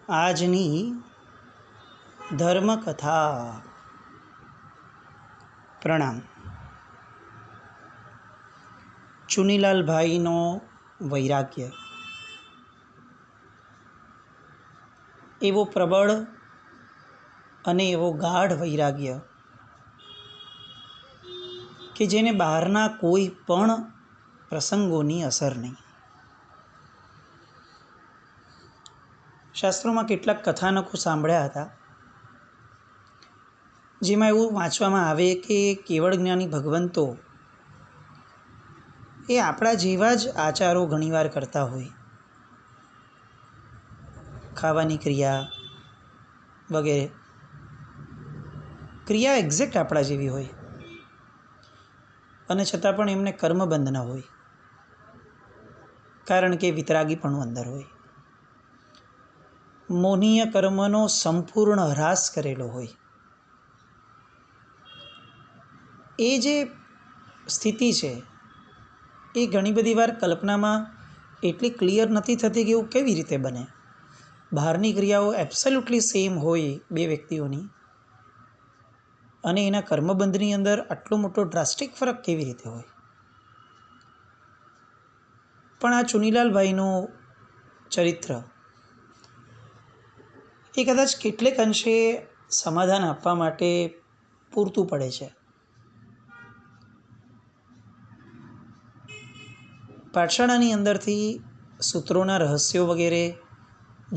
આજની ધર્મકથા. પ્રણામ. ચુનીલાલભાઈનો વૈરાગ્ય એવો પ્રબળ અને એવો ગાઢ વૈરાગ્ય કે જેને બહારના કોઈ પણ પ્રસંગોની અસર નહીં. શાસ્ત્રોમાં કેટલાક કથાનકો સાંભળ્યા હતા જેમાં એવું વાંચવામાં આવે કે કેવળ જ્ઞાની ભગવંતો એ આપણા જેવા જ આચારો ઘણીવાર કરતા હોય, ખાવાની ક્રિયા વગેરે ક્રિયા એક્ઝેક્ટ આપણા જેવી હોય અને છતાં પણ એમને કર્મબંધ ન હોય, કારણ કે વિતરાગીપણું અંદર હોય, મોહનીય કર્મનો સંપૂર્ણ હ્રાસ કરેલો હોય. એ જે સ્થિતિ છે એ ઘણી બધી વાર કલ્પનામાં એટલી ક્લિયર નથી થતી કે એવું કેવી રીતે બને. બહારની ક્રિયાઓ એબ્સોલ્યુટલી સેમ હોય બે વ્યક્તિઓની, અને એના કર્મબંધની અંદર આટલો મોટો ડ્રાસ્ટિક ફરક કેવી રીતે હોય. પણ આ ચુનીલાલભાઈનું ચરિત્ર એ કદાચ કેટલેક અંશે સમાધાન આપવા માટે પૂરતું પડે છે. પાઠશાળાની અંદરથી સૂત્રોના રહસ્યો વગેરે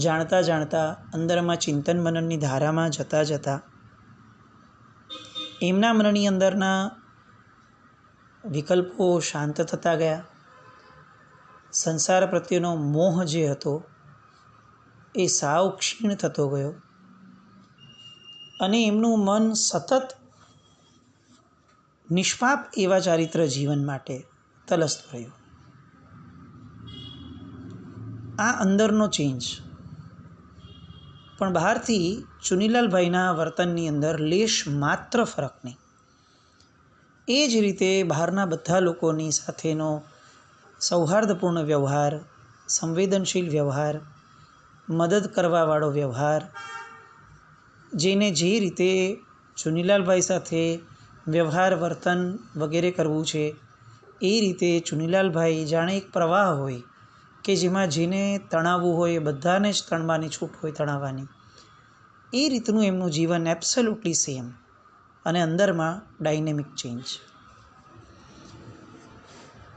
જાણતા જાણતા અંદરમાં ચિંતન મનનની ધારામાં જતાં જતાં એમના મનની અંદરના વિકલ્પો શાંત થતા ગયા. સંસાર પ્રત્યેનો મોહ જે હતો એ સાવ ક્ષીણ થતો ગયો અને એમનું મન સતત નિષ્પાપ એવા ચારિત્ર જીવન માટે તલસતું રહ્યું. આ અંદરનો ચેન્જ પણ બહારથી ચુનીલાલભાઈના વર્તનની અંદર લેશ માત્ર ફરક નહીં. એ જ રીતે બહારના બધા લોકોની સાથેનો સૌહાર્દપૂર્ણ વ્યવહાર, સંવેદનશીલ વ્યવહાર, મદદ કરવાવાળો વ્યવહાર, જેને જે રીતે ચુનીલાલભાઈ સાથે વ્યવહાર વર્તન વગેરે કરવું છે એ રીતે ચુનીલાલભાઈ જાણે એક પ્રવાહ હોય કે જેમાં જેને તણાવવું હોય એ બધાને જ તણવાની છૂટ હોય તણાવવાની. એ રીતનું એમનું જીવન એબ્સોલ્યુટલી સેમ અને અંદરમાં ડાયનેમિક ચેન્જ.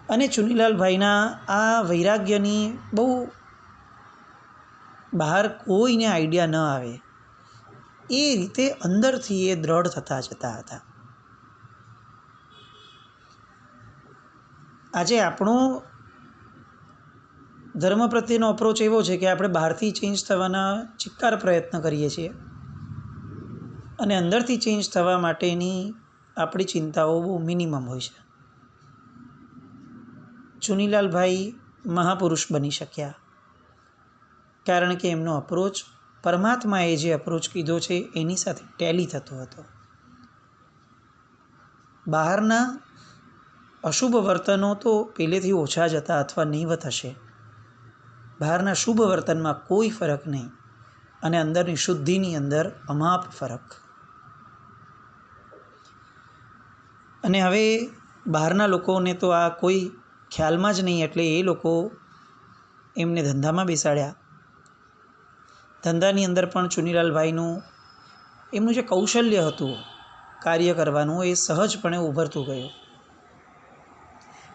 અને ચુનીલાલભાઈના આ વૈરાગ્યની બહુ બહાર કોઈને આઈડિયા ન આવે એ રીતે અંદરથી એ દ્રઢ થતા જતા હતા. આજે આપણો ધર્મ પ્રત્યેનો અપ્રોચ એવો છે કે આપણે બહારથી ચેન્જ થવાના ચિક્કાર પ્રયત્ન કરીએ છીએ અને અંદરથી ચેન્જ થવા માટેની આપણી ચિંતાઓ બહુ મિનિમમ હોય છે. ચુનીલાલભાઈ મહાપુરુષ બની શક્યા કારણ કે એમનો અપ્રોચ પરમાત્માએ જે અપ્રોચ કીધો છે એની સાથે ટેલી થતો હતો. બહારના અશુભ વર્તનો તો પહેલેથી ઓછા જ હતા અથવા નહીવત હશે. બહારના શુભ વર્તનમાં કોઈ ફરક નહીં અને અંદરની શુદ્ધિની અંદર અમાપ ફરક. અને હવે બહારના લોકોને તો આ કોઈ ખ્યાલમાં જ નહીં, એટલે એ લોકો એમને ધંધામાં બેસાડ્યા. ધંધાની અંદર પણ ચુનીલાલભાઈનું એમનું જે કૌશલ્ય હતું કાર્ય કરવાનું એ સહજપણે ઉભરતું ગયું.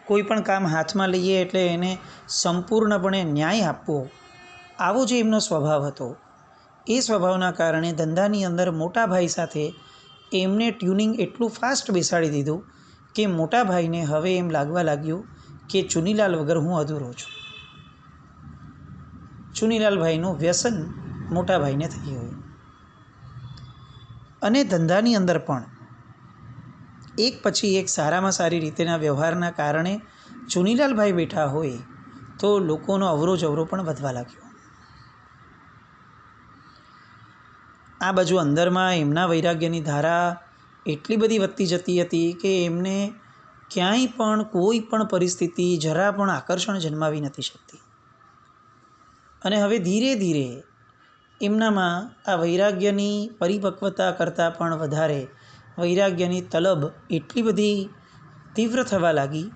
કોઈ પણ કામ હાથમાં લઈએ એટલે એને સંપૂર્ણપણે ન્યાય આપવો, આવો જે એમનો સ્વભાવ હતો એ સ્વભાવના કારણે ધંધાની અંદર મોટા ભાઈ સાથે એમને ટ્યુનિંગ એટલું ફાસ્ટ બેસાડી દીધું કે મોટા ભાઈને હવે એમ લાગવા લાગ્યું કે ચુનીલાલ વગર હું અધૂરો છું. ચુનીલાલભાઈનું વ્યસન મોટા ભાઈને થઈ ગયું. અને ધંધાની અંદર પણ એક પછી એક સારામાં સારી રીતેના વ્યવહારના કારણે ચુનીલાલભાઈ બેઠા હોય તો લોકોનો અવરો પણ વધવા લાગ્યો. આ બાજુ અંદરમાં એમના વૈરાગ્યની ધારા એટલી બધી વધતી જતી હતી કે એમને ક્યાંય પણ કોઈ પણ પરિસ્થિતિ જરા પણ આકર્ષણ જન્માવી નથી શકતી. અને હવે ધીરે ધીરે એમનામાં આ વૈરાગ્યની પરિપક્વતા કરતાં પણ વધારે વૈરાગ્યની તલબ એટલી બધી તીવ્ર થવા લાગી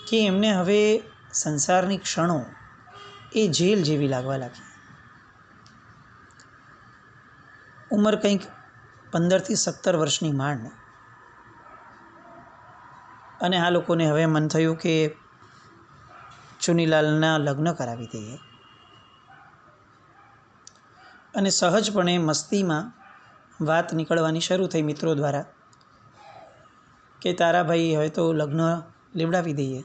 કે એમને હવે સંસારની ક્ષણો એ જેલ જેવી લાગવા લાગી. ઉંમર કંઈક 15થી 17 વર્ષની માંડ, અને આ લોકોને હવે મન થયું કે ચુનીલાલના લગ્ન કરાવી દઈએ. અને સહજપણે મસ્તીમાં વાત નીકળવાની શરૂ થઈ મિત્રો દ્વારા કે તારાભાઈ હવે તો લગ્ન લેવડાવી દઈએ.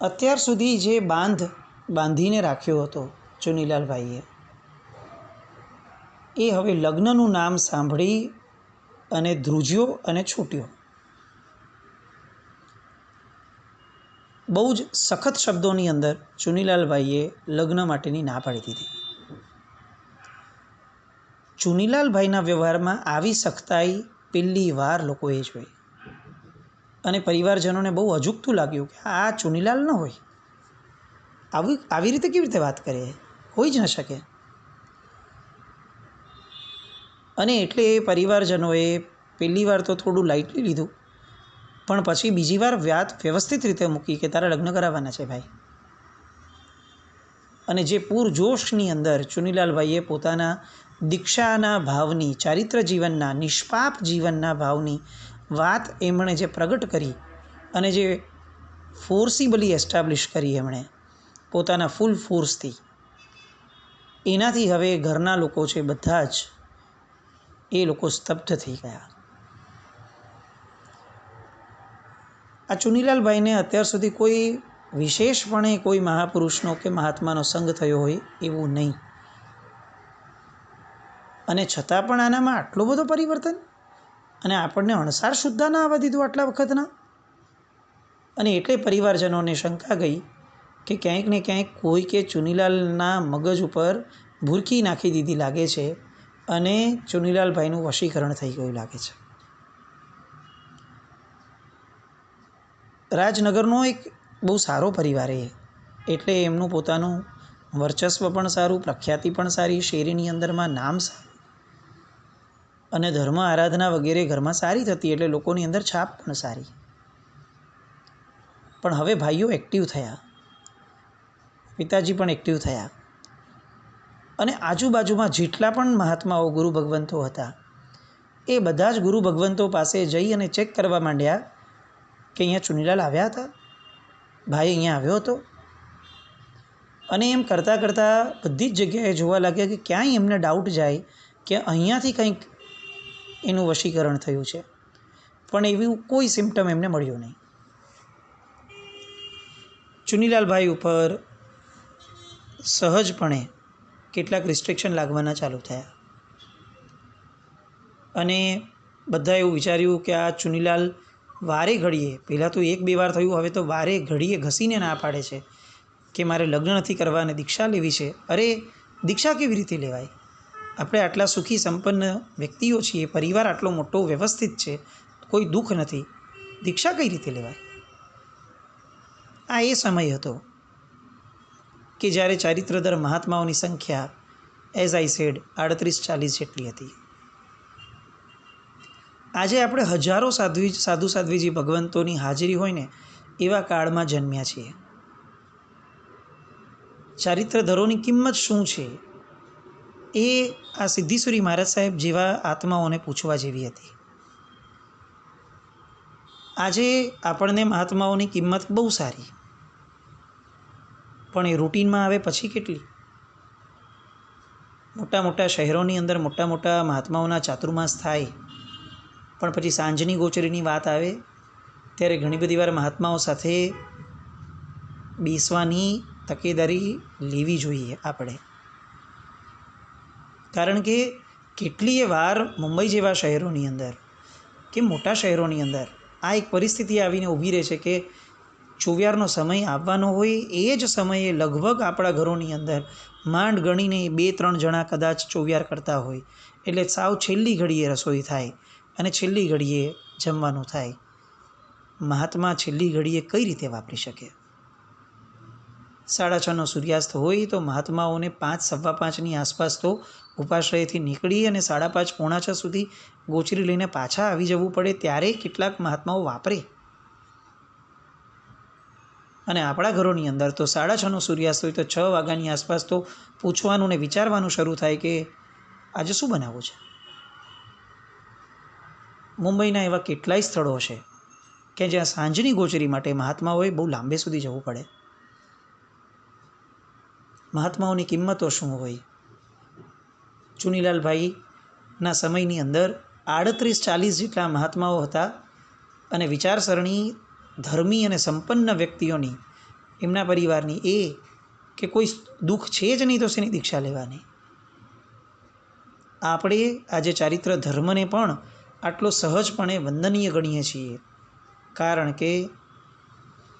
અત્યાર સુધી જે બાંધીને રાખ્યો હતો ચુનીલાલભાઈએ, એ હવે લગ્નનું નામ સાંભળી અને ધ્રુજ્યો અને છૂટ્યો. બહુ જ સખત શબ્દોની અંદર ચુનીલાલભાઈએ લગ્ન માટેની ના પાડી દીધી. ચુનીલાલભાઈના વ્યવહારમાં આવી સખ્તાઈ પહેલી વાર લોકોએ જોઈ, અને પરિવારજનોને બહુ અજુગતું લાગ્યું કે આ ચુનીલાલ ન હોય, આવી રીતે કેવી રીતે વાત કરે, હોઈ જ ન શકે. અને એટલે એ પરિવારજનોએ પહેલી વાર તો થોડું લાઇટલી લીધું, પણ પછી બીજી વાર વાત વ્યવસ્થિત રીતે મૂકી કે તારા લગ્ન કરાવવાના છે ભાઈ. અને જે પૂરજોશની અંદર ચુનીલાલભાઈએ પોતાના દીક્ષાના ભાવની, ચારિત્ર જીવનના, નિષ્પાપ જીવનના ભાવની વાત એમણે જે પ્રગટ કરી અને જે ફોર્સિબલી એસ્ટાબ્લિશ કરી એમણે પોતાના ફૂલ ફોર્સથી, એનાથી હવે ઘરના લોકો છે બધા જ એ લોકો સ્તબ્ધ થઈ ગયા. આ ચુનીલાલભાઈને અત્યાર સુધી કોઈ વિશેષપણે કોઈ મહાપુરુષનો કે મહાત્માનો સંગ થયો હોય એવું નહીં, અને છતાં પણ આનામાં આટલો બધો પરિવર્તન, અને આપણને અણસાર સુદ્ધા ના આવવા દીધું આટલા વખતના. અને એટલે પરિવારજનોને શંકા ગઈ કે ક્યાંક ને ક્યાંક કોઈ કે ચુનીલાલના મગજ ઉપર ભૂરકી નાખી દીધી લાગે છે, અને ચુનીલાલભાઈનું વશીકરણ થઈ ગયું લાગે છે. રાજનગરનો એક બહુ સારો પરિવાર એટલે એમનું પોતાનું વર્ચસ્વ પણ સારું, પ્રખ્યાતિ પણ સારી, શેરીની અંદરમાં નામ સારું, અને ધર્મ આરાધના વગેરે ઘરમાં સારી થતી, એટલે લોકોની અંદર છાપ પણ સારી. પણ હવે ભાઈઓ એક્ટિવ થયા, પિતાજી પણ એક્ટિવ થયા, અને આજુબાજુમાં જેટલા પણ મહાત્માઓ ગુરુ ભગવંતો હતા એ બધા જ ગુરુ ભગવંતો પાસે જઈ અને ચેક કરવા માંડ્યા કે અહીંયા ચુનીલાલ આવ્યા હતા, ભાઈ અહીંયા આવ્યો હતો. અને એમ કરતાં કરતાં બધી જ જગ્યાએ જોવા લાગ્યા કે ક્યાંય એમને ડાઉટ જાય કે અહીંયાથી કંઈક એનું વશીકરણ થયું છે, પણ એવું કોઈ સિમ્ટમ એમને મળ્યું નહીં. ચુનીલાલભાઈ ઉપર સહજપણે કેટલાક રિસ્ટ્રિક્શન લાગવાના ચાલુ થયા, અને બધા એવું વિચાર્યું કે આ ચુનીલાલ વારે ઘડીએ, પહેલાં તો 1-2 વાર થયું, હવે તો વારે ઘડીએ ઘસીને ના પાડે છે કે મારે લગ્ન નથી કરવા અને દીક્ષા લેવી છે. અરે દીક્ષા કેવી રીતે લેવાય? આપણે આટલા સુખી સંપન્ન વ્યક્તિઓ છીએ, પરિવાર આટલો મોટો વ્યવસ્થિત છે, કોઈ દુઃખ નથી, દીક્ષા કઈ રીતે લેવાય? આ એ સમય હતો કે જ્યારે ચારિત્રધર મહાત્માઓની સંખ્યા એઝ આઈ સેડ 38-40 જેટલી હતી. આજે આપણે હજારો સાધુ સાધ્વીજી ભગવંતોની હાજરી હોય ને એવા કાળમાં જન્મ્યા છીએ. ચારિત્રધરોની કિંમત શું છે એ આ સિદ્ધેશ્વરી મહારાજ સાહેબ જેવા આત્માઓને પૂછવા જેવી હતી. આજે આપણને મહાત્માઓની કિંમત બહુ સારી, પણ એ રૂટીનમાં આવે પછી કેટલી? મોટા મોટા શહેરોની અંદર મોટા મોટા મહાત્માઓના ચાતુર્માસ થાય, પણ પછી સાંજની ગોચરીની વાત આવે ત્યારે ઘણી બધી વાર મહાત્માઓ સાથે બેસવાની તકેદારી લેવી જોઈએ આપણે. કારણ કે કેટલીય વાર મુંબઈ જેવા શહેરોની અંદર કે મોટા શહેરોની અંદર આ એક પરિસ્થિતિ આવીને ઊભી રહે છે કે ચોવિયારનો સમય આવવાનો હોય એ જ સમયે લગભગ આપણા ઘરોની અંદર માંડ ગણીને 2-3 જણા કદાચ ચોવિયાર કરતા હોય, એટલે સાવ છેલ્લી ઘડીએ રસોઈ થાય અને છેલ્લી ઘડીએ જમવાનું થાય. મહાત્મા છેલ્લી ઘડીએ કઈ રીતે વાપરી શકે? 6:30નો સૂર્યાસ્ત હોય તો મહાત્માઓને 5:15ની આસપાસ તો ઉપાશ્રયથી નીકળી અને 5:30 પોણા 6 સુધી ગોચરી લઈને પાછા આવી જવું પડે, ત્યારે કેટલાક મહાત્માઓ વાપરે. અને આપણા ઘરોની અંદર તો 6:30નો સૂર્યાસ્ત હોય તો 6 વાગ્યાની આસપાસ તો પૂછવાનું ને વિચારવાનું શરૂ થાય કે આજે શું બનાવવું છે. મુંબઈના એવા કેટલાય સ્થળો છે કે જ્યાં સાંજની ગોચરી માટે મહાત્માઓએ બહુ લાંબે સુધી જવું પડે. મહાત્માઓની કિંમતો શું હોય? ચુનીલાલભાઈના સમયની અંદર 38-40 જેટલા મહાત્માઓ હતા અને વિચારસરણી ધર્મી અને સંપન્ન વ્યક્તિઓની, એમના પરિવારની એ કે કોઈ દુઃખ છે જ નહીં તો શેની દીક્ષા લેવાની. આપણે આજે ચારિત્ર ધર્મને પણ આટલો સહજપણે વંદનીય ગણીએ છીએ, કારણ કે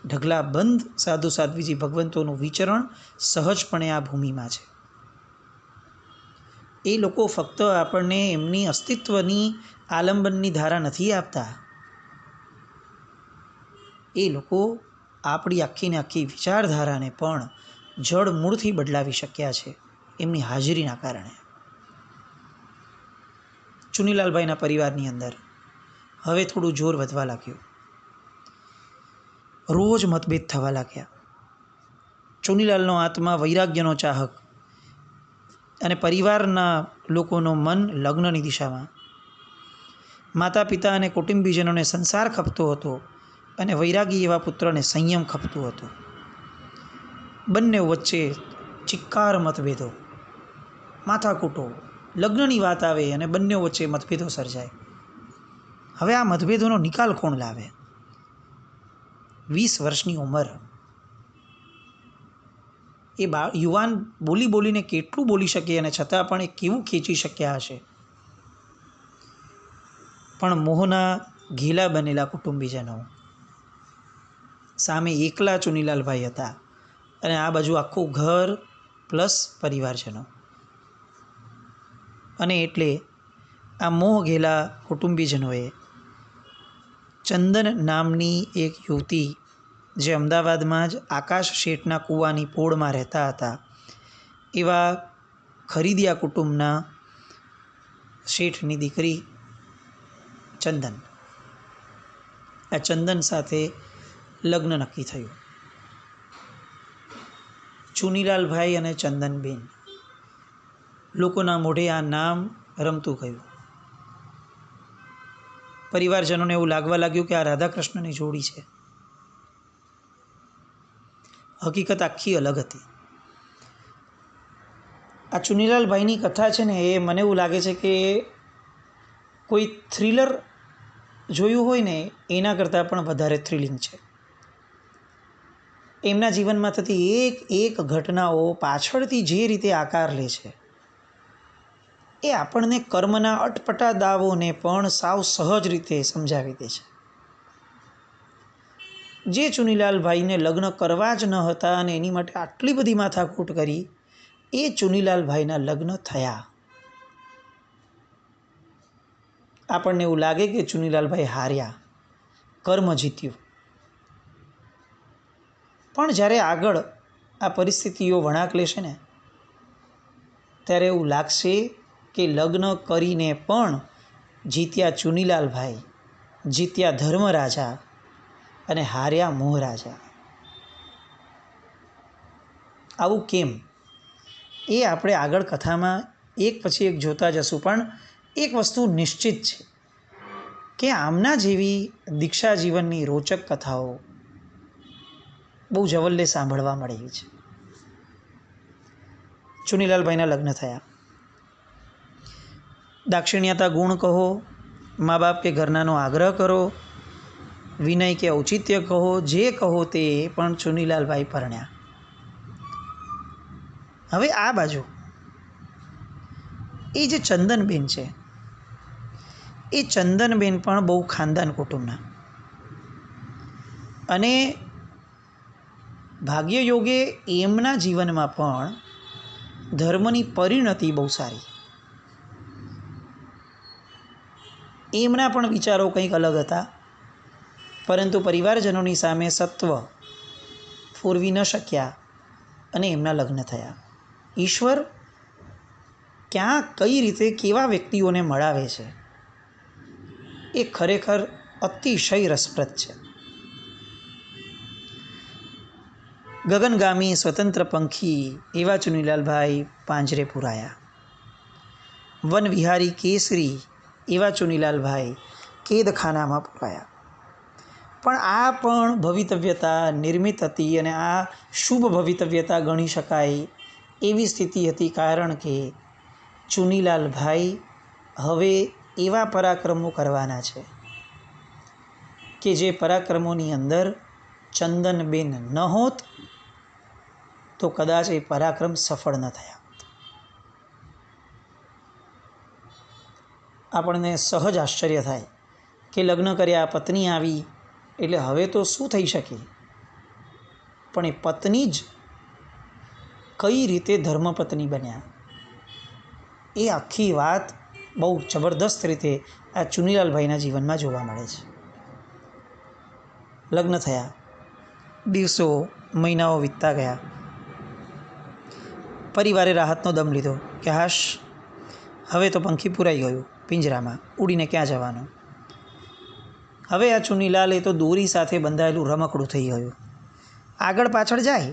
ઢગલાબંધ સાધુ સાધ્વીજી ભગવંતોનું વિચરણ સહજપણે આ ભૂમિમાં છે. એ લોકો ફક્ત આપણને એમની અસ્તિત્વની આલંબનની ધારા નથી આપતા. એ લોકો આપણી આખીને આખી વિચારધારાને પણ જડ મૂળથી બદલાવી શક્યા છે એમની હાજરીના કારણે. ચુનીલાલભાઈના પરિવારની અંદર હવે થોડું જોર વધવા લાગ્યું. રોજ મતભેદ થવા લાગ્યા. ચુનીલાલનો આત્મા વૈરાગ્યનો ચાહક અને પરિવારના લોકોનું મન લગ્નની દિશામાં. માતા પિતા અને કુટુંબીજનોને સંસાર ખપતો હતો અને વૈરાગી એવા પુત્રને સંયમ ખપતું હતું. બંને વચ્ચે ચિક્કાર મતભેદો, માથાકૂટો, લગ્નની વાત આવે અને બંને વચ્ચે મતભેદો સર્જાય. હવે આ મતભેદોનો નિકાલ કોણ લાવે? 20 વર્ષની ઉંમર, એ યુવાન બોલી બોલીને કેટલું બોલી શકે અને છતાં પણ એ કેવું ખેંચી શક્યા હશે. પણ મોહના ઘેલા બનેલા કુટુંબીજનો સામે એકલા ચુનીલાલભાઈ હતા અને આ બાજુ આખું ઘર પ્લસ પરિવારજનો. અને એટલે આ મોહ ઘેલા કુટુંબીજનોએ ચંદન નામની એક યુવતી, જે અમદાવાદમાં જ આકાશ શેઠના કૂવાની પોળમાં રહેતા હતા, એવા ખરીદિયા કુટુંબના શેઠની દીકરી ચંદન, આ ચંદન સાથે લગ્ન નક્કી થયું. ચુનીલાલભાઈ અને ચંદનબેન, લોકોના મોઢે આ નામ રમતું ગયું. પરિવારજનોને એવું લાગવા લાગ્યું કે આ રાધાકૃષ્ણની જોડી છે. હકીકત આખી અલગ હતી. આ ચુનીલાલભાઈની કથા છે ને, એ મને એવું લાગે છે કે કોઈ થ્રિલર જોયું હોય ને એના કરતાં પણ વધારે થ્રિલિંગ છે. એમના જીવનમાં થતી એક એક ઘટનાઓ પાછળથી જે રીતે આકાર લે છે, એ આપણને કર્મના અટપટા દાવોને પણ સાવ સહજ રીતે સમજાવી દે છે. જે ચુનીલાલભાઈને લગ્ન કરવા જ ન હતા અને એની માટે આટલી બધી માથાકૂટ કરી, એ ચુનીલાલભાઈના લગ્ન થયા. આપણને એવું લાગે કે ચુનીલાલભાઈ હાર્યા, કર્મ જીત્યું. પણ જ્યારે આગળ આ પરિસ્થિતિઓ વળાંક લેશે ને, ત્યારે એવું લાગશે કે લગ્ન કરીને પણ જીત્યા ચુનીલાલભાઈ, જીત્યા ધર્મરાજા અને હાર્યા મોહરાજા. આવું કેમ? એ આપણે આગળ કથામાં એક પછી એક જોતા જશું. પણ એક વસ્તુ નિશ્ચિત છે કે આમના જેવી દીક્ષા જીવનની રોચક કથાઓ બહુ જવલ્લે સાંભળવા મળી છે. ચુનીલાલભાઈના લગ્ન થયા. દાક્ષિણ્યતા ગુણ કહો, મા બાપ કે ઘરનાનો આગ્રહ કરો, વિનય કે ઔચિત્ય કહો, જે કહો તે, પણ ચુનીલાલભાઈ પરણ્યા. હવે આ બાજુ એ જે ચંદનબેન છે, એ ચંદનબેન પણ બહુ ખાનદાન કુટુંબના, અને ભાગ્યયોગે એમના જીવનમાં પણ ધર્મની પરિણતિ બહુ સારી. એમના પણ વિચારો કંઈક અલગ હતા, પરંતુ પરિવારજનોની સામે સત્વ ફોરવી ન શક્યા અને એમના લગ્ન થયા. ઈશ્વર ક્યાં કઈ રીતે કેવા વ્યક્તિઓને મળાવે છે એ ખરેખર અતિશય રસપ્રદ છે. ગગનગામી સ્વતંત્ર પંખી એવા ચુનીલાલભાઈ પાંજરે પુરાયા. વનવિહારી કેસરી એવા ચુનીલાલભાઈ કેદખાનામાં પુરાયા. પણ આ પણ ભવિતવ્યતા નિર્મિત હતી અને આ શુભ ભવિતવ્યતા ગણી શકાય એવી સ્થિતિ હતી, કારણ કે ચુનીલાલભાઈ હવે એવા પરાક્રમો કરવાના છે કે જે પરાક્રમોની અંદર ચંદનબેન ન હોત તો કદાચ એ પરાક્રમ સફળ ન થયા. આપણને સહજ આશ્ચર્ય થાય કે લગ્ન કર્યા, પત્ની આવી એટલે હવે તો શું થઈ શકે, પણ એ પત્ની જ કઈ રીતે ધર્મપત્ની બન્યા એ આખી વાત બહુ જબરદસ્ત રીતે આ ચુનીલાલભાઈના જીવનમાં જોવા મળે છે. લગ્ન થયા, દિવસો મહિનાઓ વીતતા ગયા. પરિવારે રાહતનો દમ લીધો કે હાશ, હવે તો પંખી પુરાઈ ગયું પિંજરામાં, ઉડીને ક્યાં જવાનું. હવે આ ચુનીલાલ એ તો દોરી સાથે બંધાયેલું રમકડું થઈ ગયું. આગળ પાછળ જાય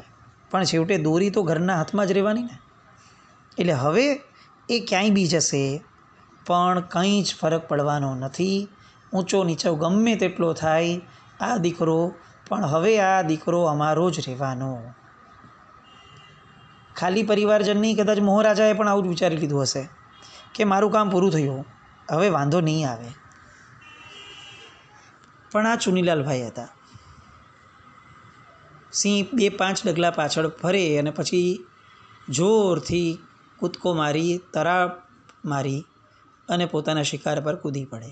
પણ છેવટે દોરી તો ઘરના હાથમાં જ રહેવાની ને. એટલે હવે એ ક્યાંય બી જશે પણ કંઈ જ ફરક પડવાનો નથી. ઊંચો નીચો ગમે તેટલો થાય, આ દીકરો પણ હવે આ દીકરો અમારો જ રહેવાનો. ખાલી પરિવારજનની કદાચ મોહરાજાએ પણ આવું જ વિચારી લીધું હશે કે મારું કામ પૂરું થયું, હવે વાંધો નહીં આવે. પણ આ ચુનીલાલભાઈ હતા. સિંહ 2-5 ડગલા પાછળ ફરે અને પછી જોરથી કૂદકો મારી, તરાપ મારી અને પોતાના શિકાર પર કૂદી પડે.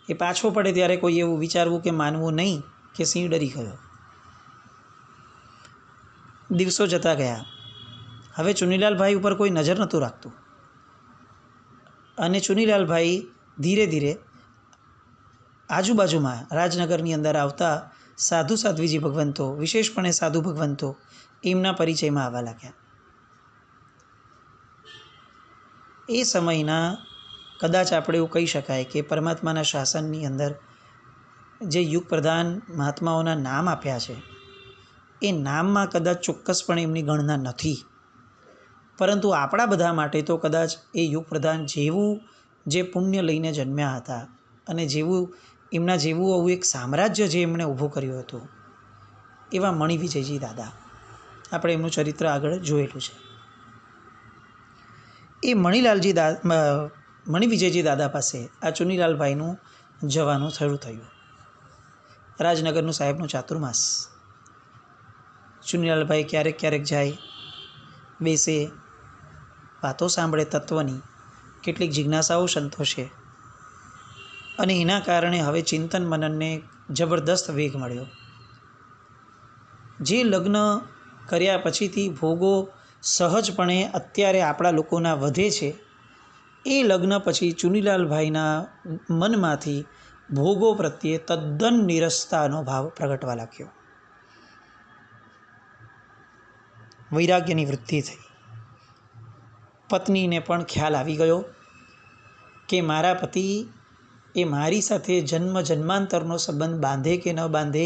એ પાછો પડે ત્યારે કોઈ એવું વિચારવું કે માનવું નહીં કે સિંહ ડરી ગયો. દિવસો જતા ગયા. હવે ચુનીલાલભાઈ ઉપર કોઈ નજર નહોતું રાખતું અને ચુનીલાલભાઈ ધીરે ધીરે આજુબાજુમાં રાજનગરની અંદર આવતા સાધુ સાધ્વીજી ભગવંતો, વિશેષપણે સાધુ ભગવંતો, એમના પરિચયમાં આવવા લાગ્યા. એ સમયના કદાચ આપણે એવું કહી શકાય કે પરમાત્માના શાસનની અંદર જે યુગ પ્રધાન મહાત્માઓના નામ આપ્યા છે એ નામમાં કદાચ ચોક્કસપણે એમની ગણના નથી, પરંતુ આપણા બધા માટે તો કદાચ એ યુગ પ્રધાન જેવું જે પુણ્ય લઈને જન્મ્યા હતા અને જેવું એમના જેવું આવું એક સામ્રાજ્ય જે એમણે ઊભું કર્યું હતું એવા મણિવિજયજી દાદા. આપણે એમનું ચરિત્ર આગળ જોયેલું છે. એ મણિવિજયજી દાદા પાસે આ ચુનીલાલભાઈનું જવાનું શરૂ થયું. રાજનગરનું સાહેબનું ચાતુર્માસ. ચુનીલાલભાઈ ક્યારેક ક્યારેક જાય, બેસે, વાતો સાંભળે તત્વની, કેટલીક જિજ્ઞાસાઓ સંતોષે અને એના કારણે હવે ચિંતન મનનને જબરદસ્ત વેગ મળ્યો. જે લગ્ન કર્યા પછીથી ભોગો સહજપણે અત્યારે આપણા લોકોના વધે છે, એ લગ્ન પછી ચુનીલાલભાઈના મનમાંથી ભોગો પ્રત્યે તદ્દન નિરસતાનો ભાવ પ્રગટવા લાગ્યો. વૈરાગ્યની વૃદ્ધિ થઈ. પત્નીને પણ ખ્યાલ આવી ગયો કે મારા પતિ એ મારી સાથે જન્મ જન્માંતરનો સંબંધ બાંધે કે ન બાંધે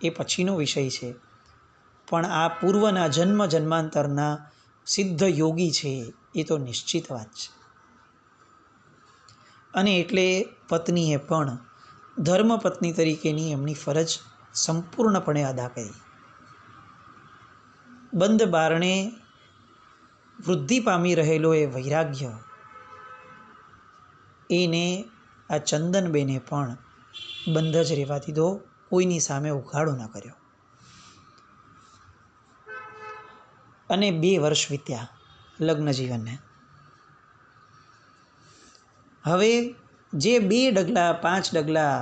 એ પછીનો વિષય છે, પણ આ પૂર્વના જન્મ જન્માંતરના સિદ્ધ યોગી છે એ તો નિશ્ચિત વાત છે. અને એટલે પત્નીએ પણ ધર્મપત્ની તરીકેની એમની ફરજ સંપૂર્ણપણે અદા કરી. બંધ બારણે વૃદ્ધિ પામી રહેલો એ વૈરાગ્ય એને આ ચંદનબેને પણ બંધ જ રહેવા દીધો, કોઈની સામે ઉઘાડો ન કર્યો. અને 2 વર્ષ વીત્યા લગ્ન જીવનને. હવે જે 2 ડગલા 5 ડગલા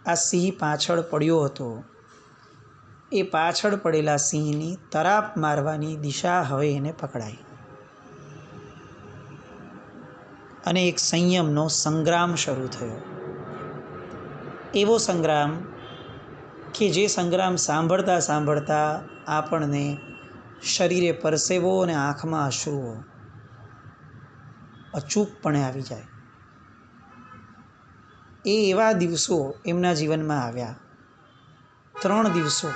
આ સિંહ પાછળ પડ્યો હતો, એ પાછળ પડેલા સિંહની તરાપ મારવાની દિશા હવે એને પકડાઈ અને એક સંયમનો સંગ્રામ શરૂ થયો. એવો સંગ્રામ કે જે સંગ્રામ સાંભળતા સાંભળતા આપણને શરીરે પરસેવો અને આંખમાં અશ્રુઓ અચૂકપણે આવી જાય. એ એવા દિવસો એમના જીવનમાં આવ્યા, 3 દિવસો,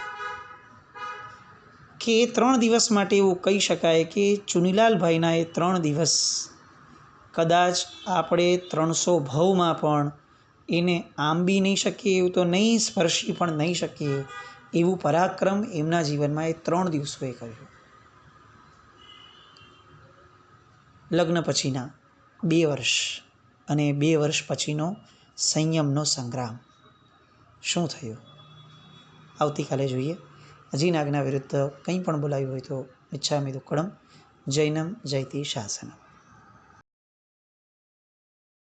કે એ 3 દિવસ માટે એવું કહી શકાય કે ચુનીલાલભાઈના એ 3 દિવસ કદાચ આપણે 300 ભવમાં પણ એને આંબી નહીં શકીએ, એવું તો નહીં, સ્પર્શી પણ નહીં શકીએ એવું પરાક્રમ એમના જીવનમાં એ 3 દિવસોએ કર્યું. લગ્ન પછીના 2 વર્ષ અને 2 વર્ષ પછીનો સંયમનો સંગ્રામ શું થયું આવતીકાલે જોઈએ. હજી નાગના વિરુદ્ધ કંઈ પણ બોલાયું હોય તો મિચ્છામિ દુક્કડમ. જૈનમ જયતિ શાસનમ.